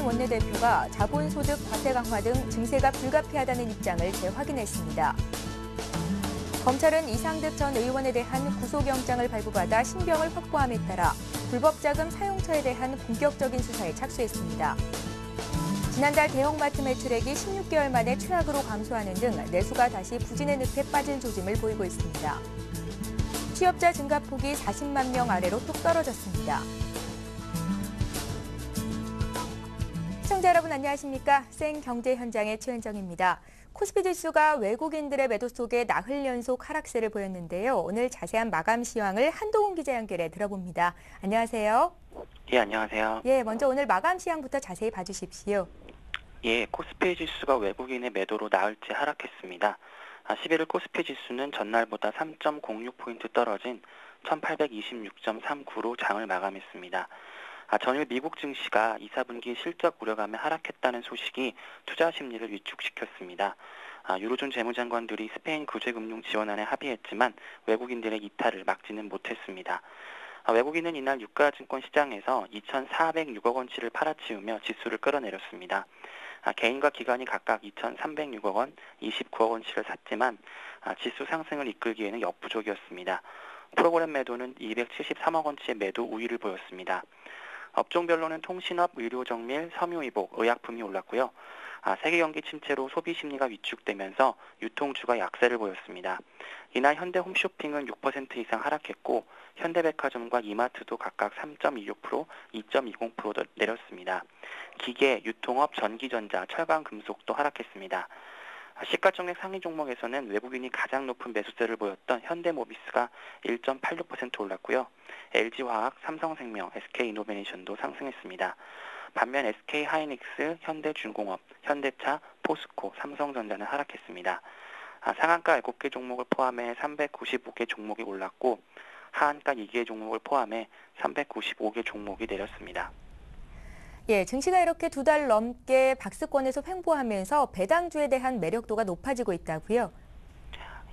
원내대표가 자본소득 과세 강화 등 증세가 불가피하다는 입장을 재확인했습니다. 검찰은 이상득 전 의원에 대한 구속영장을 발부받아 신병을 확보함에 따라 불법자금 사용처에 대한 본격적인 수사에 착수했습니다. 지난달 대형마트 매출액이 16개월 만에 최악으로 감소하는 등 내수가 다시 부진의 늪에 빠질 조짐을 보이고 있습니다. 취업자 증가폭이 40만 명 아래로 뚝 떨어졌습니다. 시청자 여러분 안녕하십니까? 생경제 현장의 최은정입니다. 코스피 지수가 외국인들의 매도 속에 나흘 연속 하락세를 보였는데요. 오늘 자세한 마감 시황을 한동훈 기자 연결해 들어봅니다. 안녕하세요. 예, 안녕하세요. 예, 먼저 오늘 마감 시황부터 자세히 봐주십시오. 예, 코스피 지수가 외국인의 매도로 나흘째 하락했습니다. 11일 코스피 지수는 전날보다 3.06포인트 떨어진 1826.39로 장을 마감했습니다. 전일 미국 증시가 2, 4분기 실적 우려감에 하락했다는 소식이 투자 심리를 위축시켰습니다. 유로존 재무장관들이 스페인 구제금융 지원안에 합의했지만 외국인들의 이탈을 막지는 못했습니다. 외국인은 이날 유가증권 시장에서 2,406억 원치를 팔아치우며 지수를 끌어내렸습니다. 개인과 기관이 각각 2,306억 원, 29억 원치를 샀지만 지수 상승을 이끌기에는 역부족이었습니다. 프로그램 매도는 273억 원치의 매도 우위를 보였습니다. 업종별로는 통신업, 의료정밀, 섬유의복, 의약품이 올랐고요. 세계 경기 침체로 소비 심리가 위축되면서 유통주가 약세를 보였습니다. 이날 현대 홈쇼핑은 6% 이상 하락했고 현대백화점과 이마트도 각각 3.26%, 2.20% 내렸습니다. 기계, 유통업, 전기전자, 철강금속도 하락했습니다. 시가총액 상위 종목에서는 외국인이 가장 높은 매수세를 보였던 현대모비스가 1.86% 올랐고요. LG화학, 삼성생명, SK이노베이션도 상승했습니다. 반면 SK하이닉스, 현대중공업, 현대차, 포스코, 삼성전자는 하락했습니다. 상한가 7개 종목을 포함해 395개 종목이 올랐고 하한가 2개 종목을 포함해 395개 종목이 내렸습니다. 예, 증시가 이렇게 2달 넘게 박스권에서 횡보하면서 배당주에 대한 매력도가 높아지고 있다고요?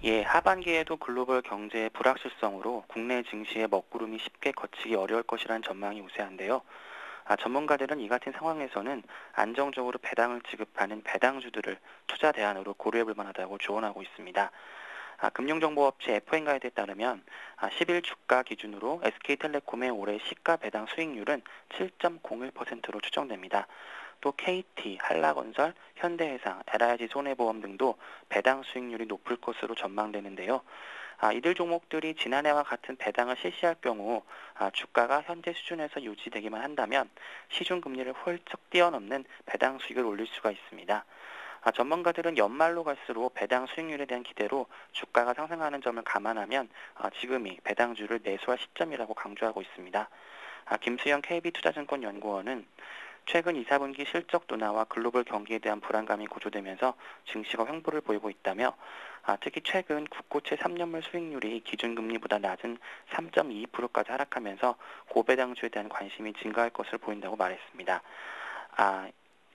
예, 하반기에도 글로벌 경제의 불확실성으로 국내 증시의 먹구름이 쉽게 걷히기 어려울 것이라는 전망이 우세한데요. 전문가들은 이 같은 상황에서는 안정적으로 배당을 지급하는 배당주들을 투자 대안으로 고려해볼 만하다고 조언하고 있습니다. 금융정보업체 FN가이드에 따르면 10일 주가 기준으로 SK텔레콤의 올해 시가 배당 수익률은 7.01%로 추정됩니다. 또 KT, 한라건설, 현대해상, LIG 손해보험 등도 배당 수익률이 높을 것으로 전망되는데요. 이들 종목들이 지난해와 같은 배당을 실시할 경우 주가가 현재 수준에서 유지되기만 한다면 시중금리를 훌쩍 뛰어넘는 배당 수익을 올릴 수가 있습니다. 전문가들은 연말로 갈수록 배당 수익률에 대한 기대로 주가가 상승하는 점을 감안하면 지금이 배당주를 매수할 시점이라고 강조하고 있습니다. 김수영 KB투자증권 연구원은 최근 2, 4분기 실적 둔화와 글로벌 경기에 대한 불안감이 고조되면서 증시가 횡보를 보이고 있다며 특히 최근 국고채 3년물 수익률이 기준금리보다 낮은 3.22%까지 하락하면서 고배당주에 대한 관심이 증가할 것을 보인다고 말했습니다.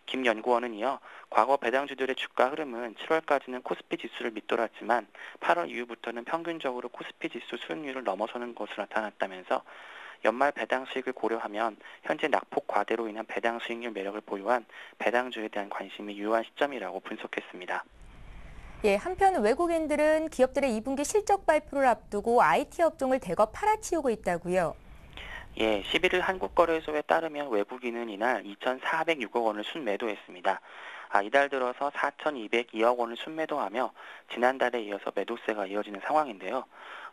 김 연구원은 이어 과거 배당주들의 주가 흐름은 7월까지는 코스피 지수를 밑돌았지만 8월 이후부터는 평균적으로 코스피 지수 수익률을 넘어서는 것으로 나타났다면서 연말 배당 수익을 고려하면 현재 낙폭 과대로 인한 배당 수익률 매력을 보유한 배당주에 대한 관심이 유효한 시점이라고 분석했습니다. 예, 한편 외국인들은 기업들의 2분기 실적 발표를 앞두고 IT 업종을 대거 팔아치우고 있다고요? 예, 11일 한국거래소에 따르면 외국인은 이날 2,406억 원을 순매도했습니다. 이달 들어서 4,202억 원을 순매도하며 지난달에 이어서 매도세가 이어지는 상황인데요.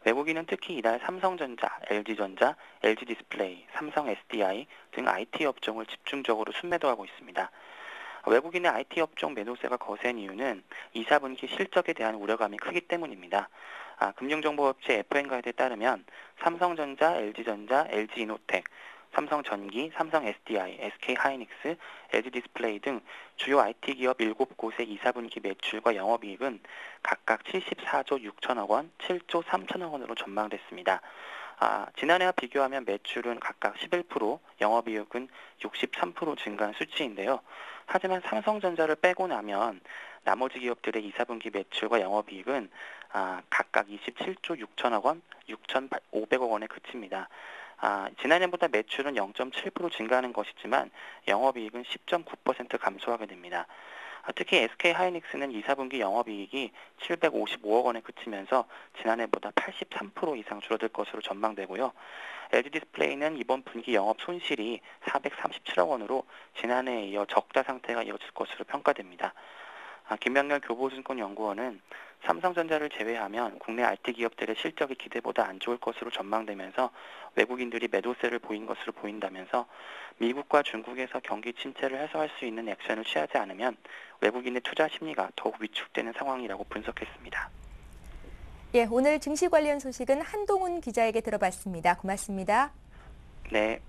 외국인은 특히 이달 삼성전자, LG전자, LG디스플레이, 삼성 SDI 등 IT 업종을 집중적으로 순매도하고 있습니다. 외국인의 IT 업종 매도세가 거센 이유는 2, 4분기 실적에 대한 우려감이 크기 때문입니다. 금융정보업체 FN가이드에 따르면 삼성전자, LG전자, LG이노텍, 삼성전기, 삼성 SDI, SK하이닉스, LG디스플레이 등 주요 IT 기업 7곳의 2, 4분기 매출과 영업이익은 각각 74조 6천억 원, 7조 3천억 원으로 전망됐습니다. 지난해와 비교하면 매출은 각각 11%, 영업이익은 63% 증가한 수치인데요. 하지만 삼성전자를 빼고 나면 나머지 기업들의 2, 4분기 매출과 영업이익은 각각 27조 6천억 원, 6,500억 원에 그칩니다. 지난해보다 매출은 0.7% 증가하는 것이지만 영업이익은 10.9% 감소하게 됩니다. 특히 SK하이닉스는 2, 4분기 영업이익이 755억 원에 그치면서 지난해보다 83% 이상 줄어들 것으로 전망되고요. LG디스플레이는 이번 분기 영업 손실이 437억 원으로 지난해에 이어 적자 상태가 이어질 것으로 평가됩니다. 김명렬 교보증권연구원은 삼성전자를 제외하면 국내 IT 기업들의 실적이 기대보다 안 좋을 것으로 전망되면서 외국인들이 매도세를 보인 것으로 보인다면서 미국과 중국에서 경기 침체를 해소할 수 있는 액션을 취하지 않으면 외국인의 투자 심리가 더욱 위축되는 상황이라고 분석했습니다. 예, 오늘 증시 관련 소식은 한동훈 기자에게 들어봤습니다. 고맙습니다. 네.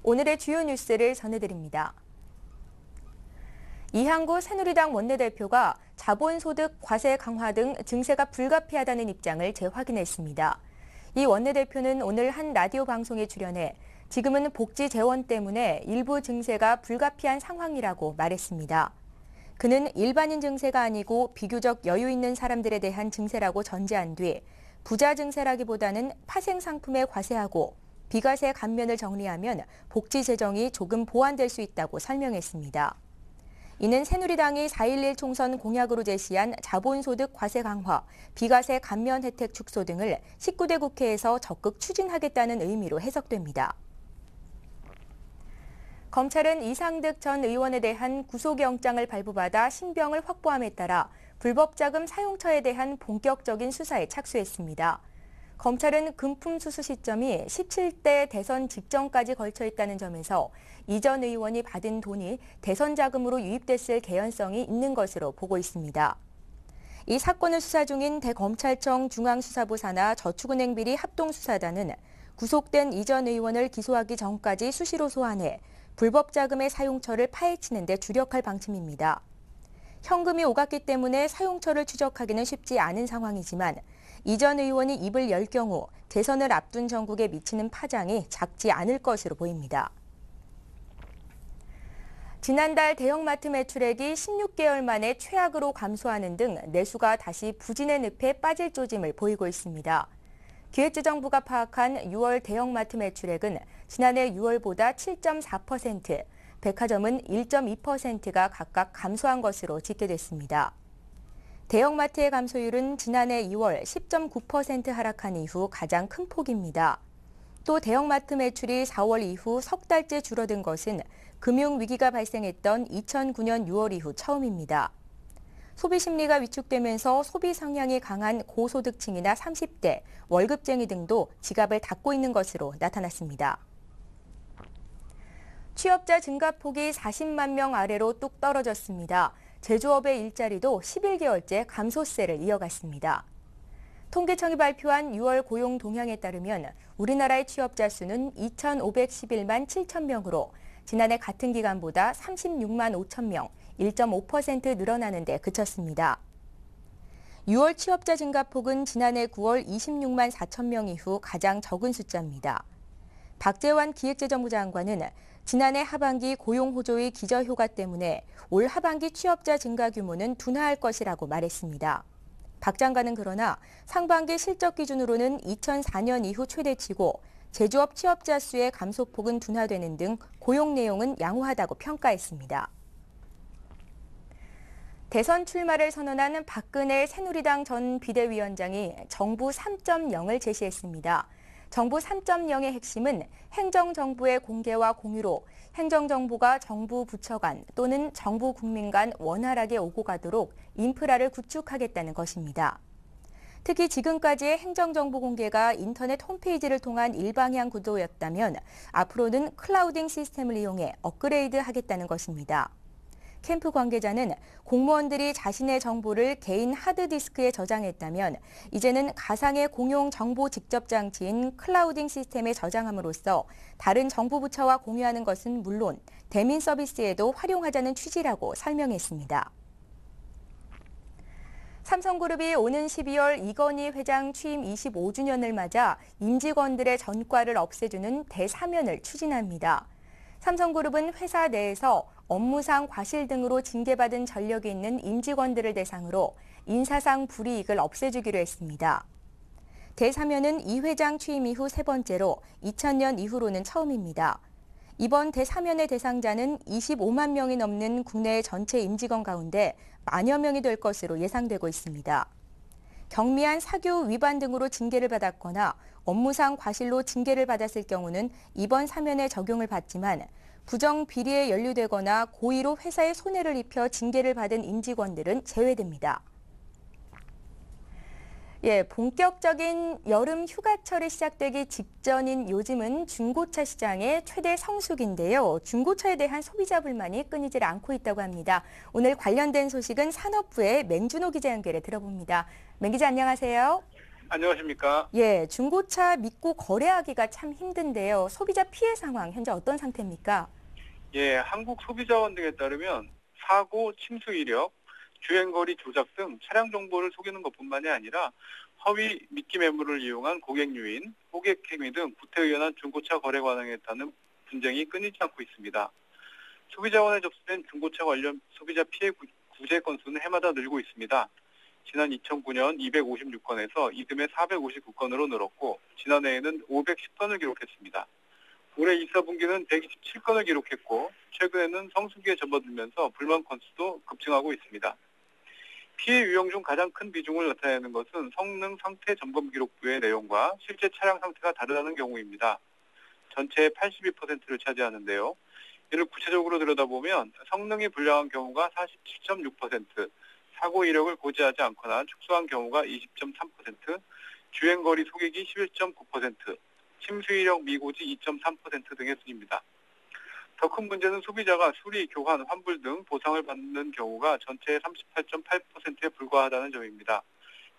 오늘의 주요 뉴스를 전해드립니다. 이항구 새누리당 원내대표가 자본소득 과세 강화 등 증세가 불가피하다는 입장을 재확인했습니다. 이 원내대표는 오늘 한 라디오 방송에 출연해 지금은 복지 재원 때문에 일부 증세가 불가피한 상황이라고 말했습니다. 그는 일반인 증세가 아니고 비교적 여유 있는 사람들에 대한 증세라고 전제한 뒤 부자 증세라기보다는 파생 상품에 과세하고 비과세 감면을 정리하면 복지 재정이 조금 보완될 수 있다고 설명했습니다. 이는 새누리당이 4.11 총선 공약으로 제시한 자본소득 과세 강화, 비과세 감면 혜택 축소 등을 19대 국회에서 적극 추진하겠다는 의미로 해석됩니다. 검찰은 이상득 전 의원에 대한 구속영장을 발부받아 신병을 확보함에 따라 불법 자금 사용처에 대한 본격적인 수사에 착수했습니다. 검찰은 금품 수수 시점이 17대 대선 직전까지 걸쳐 있다는 점에서 이 전 의원이 받은 돈이 대선 자금으로 유입됐을 개연성이 있는 것으로 보고 있습니다. 이 사건을 수사 중인 대검찰청 중앙수사부 산하 저축은행 비리 합동수사단은 구속된 이 전 의원을 기소하기 전까지 수시로 소환해 불법 자금의 사용처를 파헤치는 데 주력할 방침입니다. 현금이 오갔기 때문에 사용처를 추적하기는 쉽지 않은 상황이지만 이 전 의원이 입을 열 경우 대선을 앞둔 전국에 미치는 파장이 작지 않을 것으로 보입니다. 지난달 대형마트 매출액이 16개월 만에 최악으로 감소하는 등 내수가 다시 부진의 늪에 빠질 조짐을 보이고 있습니다. 기획재정부가 파악한 6월 대형마트 매출액은 지난해 6월보다 7.4%, 백화점은 1.2%가 각각 감소한 것으로 집계됐습니다. 대형마트의 감소율은 지난해 2월 10.9% 하락한 이후 가장 큰 폭입니다. 또 대형마트 매출이 4월 이후 석 달째 줄어든 것은 금융위기가 발생했던 2009년 6월 이후 처음입니다. 소비 심리가 위축되면서 소비 성향이 강한 고소득층이나 30대, 월급쟁이 등도 지갑을 닫고 있는 것으로 나타났습니다. 취업자 증가폭이 40만 명 아래로 뚝 떨어졌습니다. 제조업의 일자리도 11개월째 감소세를 이어갔습니다. 통계청이 발표한 6월 고용 동향에 따르면 우리나라의 취업자 수는 2,511만 7천 명으로 지난해 같은 기간보다 36만 5천 명, 1.5% 늘어나는 데 그쳤습니다. 6월 취업자 증가폭은 지난해 9월 26만 4천 명 이후 가장 적은 숫자입니다. 박재환 기획재정부 장관은 지난해 하반기 고용호조의 기저효과 때문에 올 하반기 취업자 증가 규모는 둔화할 것이라고 말했습니다. 박 장관은 그러나 상반기 실적 기준으로는 2004년 이후 최대치고 제조업 취업자 수의 감소폭은 둔화되는 등 고용 내용은 양호하다고 평가했습니다. 대선 출마를 선언한 박근혜 새누리당 전 비대위원장이 정부 3.0을 제시했습니다. 정부 3.0의 핵심은 행정정보의 공개와 공유로 행정정보가 정부 부처 간 또는 정부 국민 간 원활하게 오고 가도록 인프라를 구축하겠다는 것입니다. 특히 지금까지의 행정정보 공개가 인터넷 홈페이지를 통한 일방향 구도였다면 앞으로는 클라우딩 시스템을 이용해 업그레이드하겠다는 것입니다. 캠프 관계자는 공무원들이 자신의 정보를 개인 하드디스크에 저장했다면 이제는 가상의 공용 정보 직접 장치인 클라우딩 시스템에 저장함으로써 다른 정부 부처와 공유하는 것은 물론 대민 서비스에도 활용하자는 취지라고 설명했습니다. 삼성그룹이 오는 12월 이건희 회장 취임 25주년을 맞아 임직원들의 전과를 없애주는 대사면을 추진합니다. 삼성그룹은 회사 내에서 업무상 과실 등으로 징계받은 전력이 있는 임직원들을 대상으로 인사상 불이익을 없애주기로 했습니다. 대사면은 이 회장 취임 이후 세 번째로 2000년 이후로는 처음입니다. 이번 대사면의 대상자는 25만 명이 넘는 국내 전체 임직원 가운데 만여 명이 될 것으로 예상되고 있습니다. 경미한 사규 위반 등으로 징계를 받았거나 업무상 과실로 징계를 받았을 경우는 이번 사면에 적용을 받지만 부정 비리에 연루되거나 고의로 회사에 손해를 입혀 징계를 받은 임직원들은 제외됩니다. 본격적인 여름 휴가철이 시작되기 직전인 요즘은 중고차 시장의 최대 성수기인데요. 중고차에 대한 소비자 불만이 끊이질 않고 있다고 합니다. 오늘 관련된 소식은 산업부의 맹준호 기자 연결해 들어봅니다. 맹 기자 안녕하세요. 안녕하십니까? 중고차 믿고 거래하기가 참 힘든데요. 소비자 피해 상황 현재 어떤 상태입니까? 한국소비자원 등에 따르면 사고, 침수 이력, 주행거리 조작 등 차량 정보를 속이는 것뿐만이 아니라 허위 미끼 매물을 이용한 고객 유인, 호객 행위 등 구태의연한 중고차 거래 관행에 따른 분쟁이 끊이지 않고 있습니다. 소비자원에 접수된 중고차 관련 소비자 피해 구제 건수는 해마다 늘고 있습니다. 지난 2009년 256건에서 이듬해 459건으로 늘었고 지난해에는 510건을 기록했습니다. 올해 2, 4분기는 127건을 기록했고 최근에는 성수기에 접어들면서 불만 건수도 급증하고 있습니다. 피해 유형 중 가장 큰 비중을 나타내는 것은 성능 상태 점검 기록부의 내용과 실제 차량 상태가 다르다는 경우입니다. 전체의 82%를 차지하는데요. 이를 구체적으로 들여다보면 성능이 불량한 경우가 47.6%, 사고 이력을 고지하지 않거나 축소한 경우가 20.3%, 주행거리 속이기 11.9%, 침수 이력 미고지 2.3% 등의 순입니다. 더 큰 문제는 소비자가 수리, 교환, 환불 등 보상을 받는 경우가 전체의 38.8%에 불과하다는 점입니다.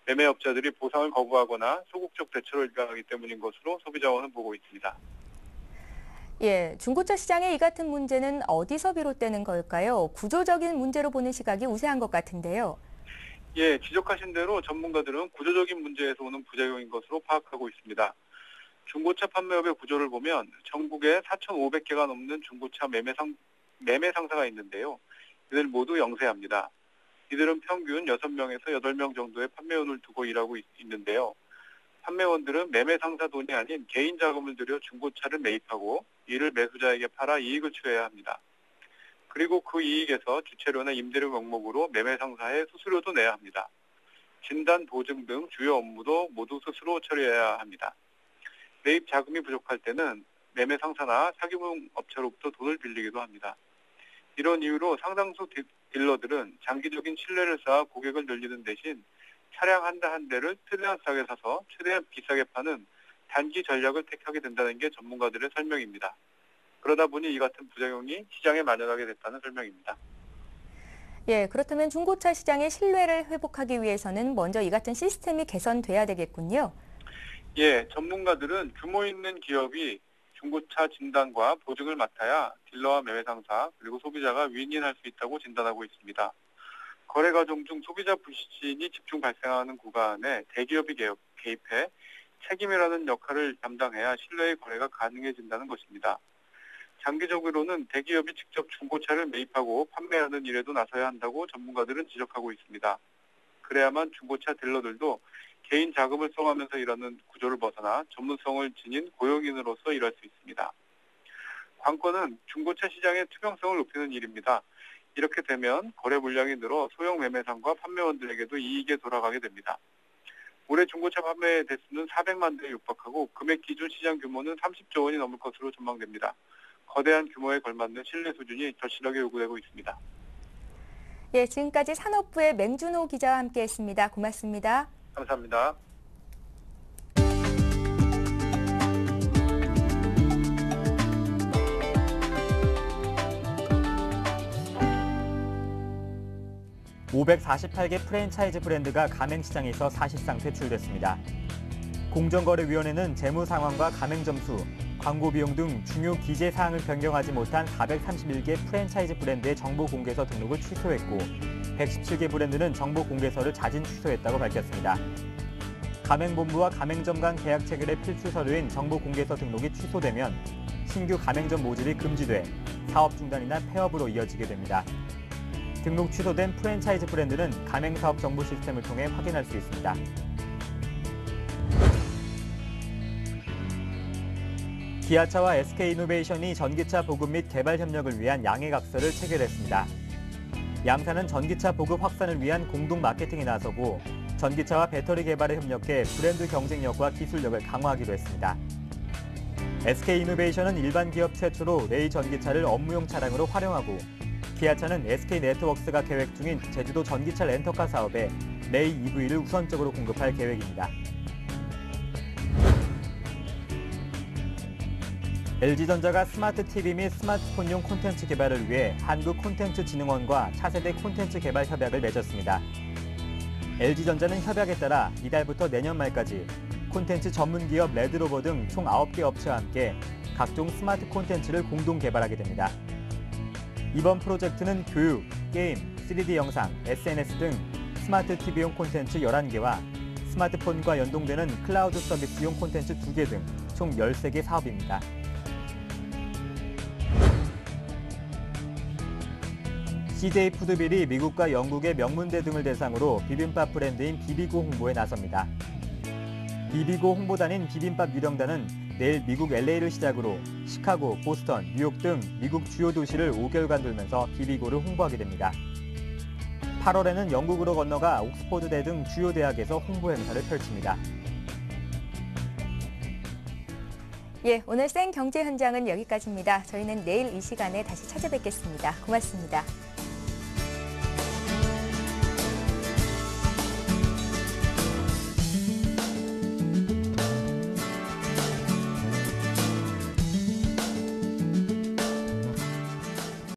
매매업자들이 보상을 거부하거나 소극적 대처를 일관하기 때문인 것으로 소비자원은 보고 있습니다. 중고차 시장의 이 같은 문제는 어디서 비롯되는 걸까요? 구조적인 문제로 보는 시각이 우세한 것 같은데요. 지적하신 대로 전문가들은 구조적인 문제에서 오는 부작용인 것으로 파악하고 있습니다. 중고차 판매업의 구조를 보면 전국에 4,500개가 넘는 중고차 매매 상사가 있는데요. 이들 모두 영세합니다. 이들은 평균 6명에서 8명 정도의 판매원을 두고 일하고 있는데요. 판매원들은 매매 상사 돈이 아닌 개인 자금을 들여 중고차를 매입하고 이를 매수자에게 팔아 이익을 취해야 합니다. 그리고 그 이익에서 주차료나 임대료 명목으로 매매 상사에 수수료도 내야 합니다. 진단, 보증 등 주요 업무도 모두 스스로 처리해야 합니다. 매입 자금이 부족할 때는 매매 상사나 사기문 업체로부터 돈을 빌리기도 합니다. 이런 이유로 상당수 딜러들은 장기적인 신뢰를 쌓아 고객을 늘리는 대신 차량 한 대 한 대를 최대한 싸게 사서 최대한 비싸게 파는 단기 전략을 택하게 된다는 게 전문가들의 설명입니다. 그러다 보니 이 같은 부작용이 시장에 만연하게 됐다는 설명입니다. 그렇다면 중고차 시장의 신뢰를 회복하기 위해서는 먼저 이 같은 시스템이 개선돼야 되겠군요. 전문가들은 규모 있는 기업이 중고차 진단과 보증을 맡아야 딜러와 매매상사 그리고 소비자가 윈윈할 수 있다고 진단하고 있습니다. 거래 과정 중 소비자 불신이 집중 발생하는 구간에 대기업이 개입해 책임이라는 역할을 담당해야 신뢰의 거래가 가능해진다는 것입니다. 장기적으로는 대기업이 직접 중고차를 매입하고 판매하는 일에도 나서야 한다고 전문가들은 지적하고 있습니다. 그래야만 중고차 딜러들도 개인 자금을 써가면서 일하는 구조를 벗어나 전문성을 지닌 고용인으로서 일할 수 있습니다. 관건은 중고차 시장의 투명성을 높이는 일입니다. 이렇게 되면 거래 물량이 늘어 소형 매매상과 판매원들에게도 이익에 돌아가게 됩니다. 올해 중고차 판매 대수는 400만 대에 육박하고 금액 기준 시장 규모는 30조 원이 넘을 것으로 전망됩니다. 거대한 규모에 걸맞는 신뢰 수준이 절실하게 요구되고 있습니다. 지금까지 산업부의 맹준호 기자와 함께했습니다. 고맙습니다. 감사합니다. (548개) 프랜차이즈 브랜드가 가맹시장에서 사실상 퇴출됐습니다. 공정거래위원회는 재무 상황과 가맹 점수, 광고 비용 등 중요 기재 사항을 변경하지 못한 431개 프랜차이즈 브랜드의 정보 공개서 등록을 취소했고 117개 브랜드는 정보 공개서를 자진 취소했다고 밝혔습니다. 가맹본부와 가맹점 간 계약 체결의 필수 서류인 정보 공개서 등록이 취소되면 신규 가맹점 모집이 금지돼 사업 중단이나 폐업으로 이어지게 됩니다. 등록 취소된 프랜차이즈 브랜드는 가맹사업 정보 시스템을 통해 확인할 수 있습니다. 기아차와 SK이노베이션이 전기차 보급 및 개발 협력을 위한 양해각서를 체결했습니다. 양사는 전기차 보급 확산을 위한 공동 마케팅에 나서고 전기차와 배터리 개발에 협력해 브랜드 경쟁력과 기술력을 강화하기로 했습니다. SK이노베이션은 일반 기업 최초로 레이 전기차를 업무용 차량으로 활용하고 기아차는 SK네트워크스가 계획 중인 제주도 전기차 렌터카 사업에 레이 EV를 우선적으로 공급할 계획입니다. LG전자가 스마트 TV 및 스마트폰용 콘텐츠 개발을 위해 한국콘텐츠진흥원과 차세대 콘텐츠 개발 협약을 맺었습니다. LG전자는 협약에 따라 이달부터 내년 말까지 콘텐츠 전문기업 레드로버 등 총 9개 업체와 함께 각종 스마트 콘텐츠를 공동 개발하게 됩니다. 이번 프로젝트는 교육, 게임, 3D 영상, SNS 등 스마트 TV용 콘텐츠 11개와 스마트폰과 연동되는 클라우드 서비스용 콘텐츠 2개 등 총 13개 사업입니다. CJ 푸드빌이 미국과 영국의 명문대 등을 대상으로 비빔밥 브랜드인 비비고 홍보에 나섭니다. 비비고 홍보단인 비빔밥 유령단은 내일 미국 LA를 시작으로 시카고, 보스턴, 뉴욕 등 미국 주요 도시를 5개월간 돌면서 비비고를 홍보하게 됩니다. 8월에는 영국으로 건너가 옥스퍼드대 등 주요 대학에서 홍보 행사를 펼칩니다. 예, 오늘 생 경제 현장은 여기까지입니다. 저희는 내일 이 시간에 다시 찾아뵙겠습니다. 고맙습니다.